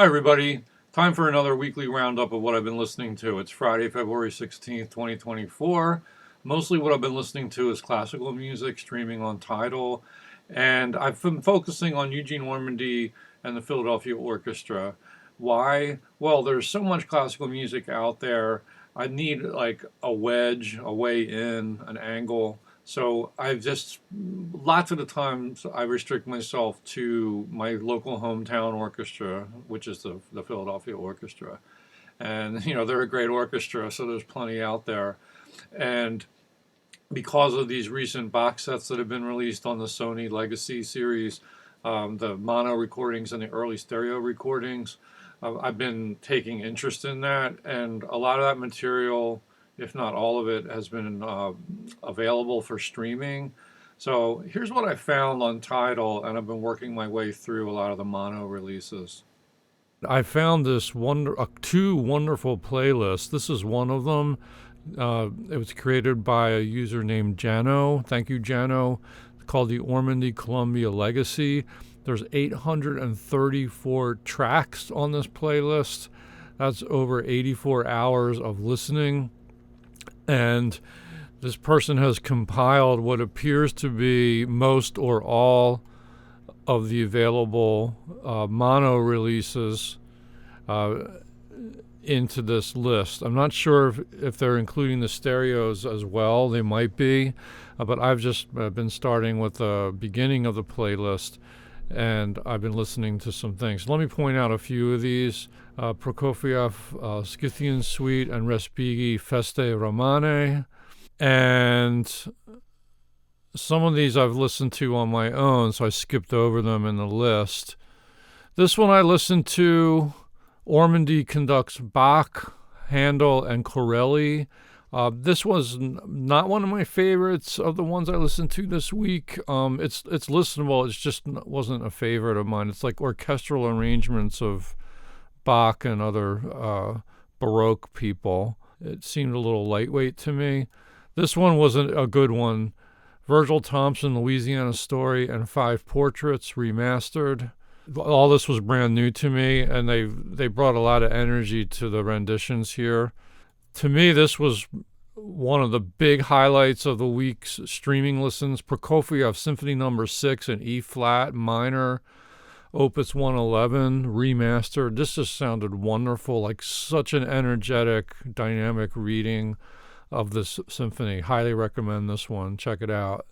Hi, everybody. Time for another weekly roundup of what I've been listening to. It's Friday, February 16th, 2024. Mostly what I've been listening to is classical music streaming on Tidal. And I've been focusing on Eugene Ormandy and the Philadelphia Orchestra. Why? Well, there's so much classical music out there. I need like a wedge, a way in, an angle. So I've just, lots of the times I restrict myself to my local hometown orchestra, which is the Philadelphia Orchestra. And, they're a great orchestra, so there's plenty out there. And because of these recent box sets that have been released on the Sony Legacy series, the mono recordings and the early stereo recordings, I've been taking interest in that, and a lot of that material, if not all of it, has been available for streaming. So here's what I found on Tidal, and I've been working my way through a lot of the mono releases. I found two wonderful playlists. This is one of them. It was created by a user named Jano. Thank you, Jano. It's called the Ormandy Columbia Legacy. There's 834 tracks on this playlist. That's over 84 hours of listening. And this person has compiled what appears to be most or all of the available mono releases into this list. I'm not sure if they're including the stereos as well. They might be, but I've just been starting with the beginning of the playlist, and I've been listening to some things. Let me point out a few of these. Prokofiev, Scythian Suite, and Respighi Feste Romane. And some of these I've listened to on my own, so I skipped over them in the list. This one I listened to. Ormandy conducts Bach, Handel, and Corelli. This was not one of my favorites of the ones I listened to this week. It's listenable. It just wasn't a favorite of mine. It's like orchestral arrangements of Bach and other Baroque people. It seemed a little lightweight to me. This one wasn't a good one. Virgil Thompson, Louisiana Story, and Five Portraits remastered. All this was brand new to me, and they brought a lot of energy to the renditions here. To me, this was one of the big highlights of the week's streaming listens. Prokofiev Symphony No. 6 in E-flat minor, Opus 111 remastered. This just sounded wonderful, like such an energetic, dynamic reading of this symphony. Highly recommend this one. Check it out.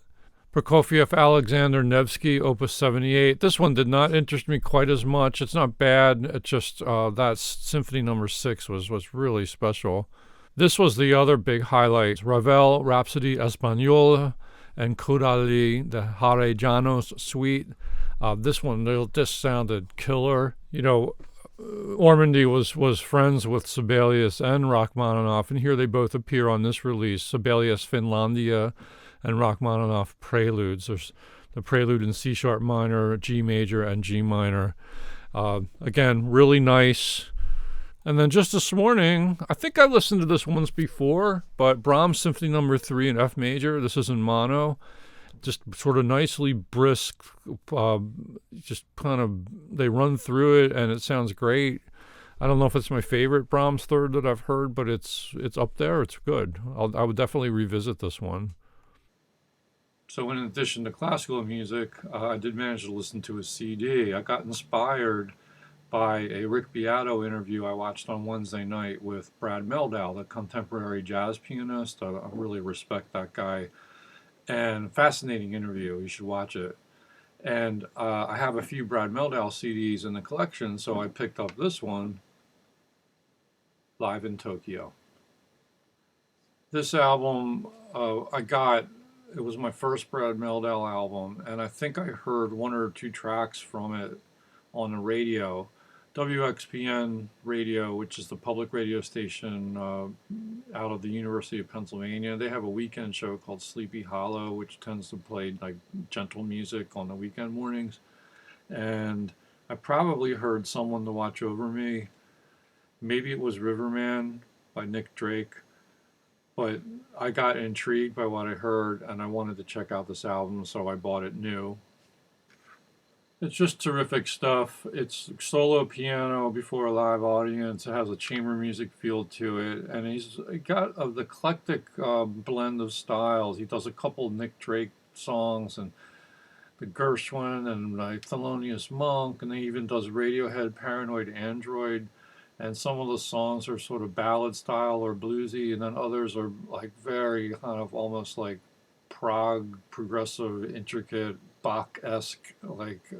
Prokofiev Alexander Nevsky, Opus 78. This one did not interest me quite as much. It's not bad. It just, that Symphony No. 6 was really special. This was the other big highlight. Ravel, Rhapsody Espagnole, and Kodali, the Hare Janos Suite. This one just sounded killer. Ormandy was friends with Sibelius and Rachmaninoff, and here they both appear on this release. Sibelius Finlandia and Rachmaninoff Preludes. There's the Prelude in C-sharp minor, G major, and G minor. Again, really nice. And then just this morning, I think I listened to this once before, but Brahms Symphony No. 3 in F major. This is in mono. Just sort of nicely brisk, just kind of, they run through it, and it sounds great. I don't know if it's my favorite Brahms third that I've heard, but it's up there. It's good. I would definitely revisit this one. So in addition to classical music, I did manage to listen to a CD. I got inspired by a Rick Beato interview I watched on Wednesday night with Brad Mehldau, the contemporary jazz pianist. I really respect that guy. And fascinating interview. You should watch it. And I have a few Brad Mehldau CDs in the collection, so I picked up this one, Live in Tokyo. This album it was my first Brad Mehldau album, and I think I heard one or two tracks from it on the radio. WXPN Radio, which is the public radio station out of the University of Pennsylvania. They have a weekend show called Sleepy Hollow, which tends to play like gentle music on the weekend mornings. And I probably heard Someone to Watch Over Me. Maybe it was Riverman by Nick Drake. But I got intrigued by what I heard, and I wanted to check out this album, so I bought it new. It's just terrific stuff. It's solo piano before a live audience. It has a chamber music feel to it, and he's got an eclectic blend of styles. He does a couple Nick Drake songs and the Gershwin and like Thelonious Monk, and he even does Radiohead, Paranoid Android, and some of the songs are sort of ballad style or bluesy, and then others are like very kind of almost like prog, progressive, intricate, Bach-esque, like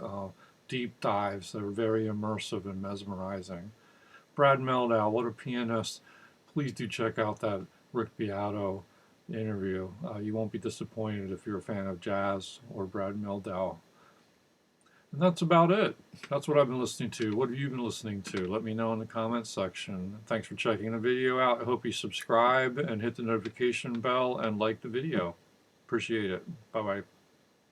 deep dives that are very immersive and mesmerizing. Brad Mehldau, what a pianist. Please do check out that Rick Beato interview. You won't be disappointed if you're a fan of jazz or Brad Mehldau. And that's about it. That's what I've been listening to. What have you been listening to? Let me know in the comments section. Thanks for checking the video out. I hope you subscribe and hit the notification bell and like the video. Appreciate it. Bye bye.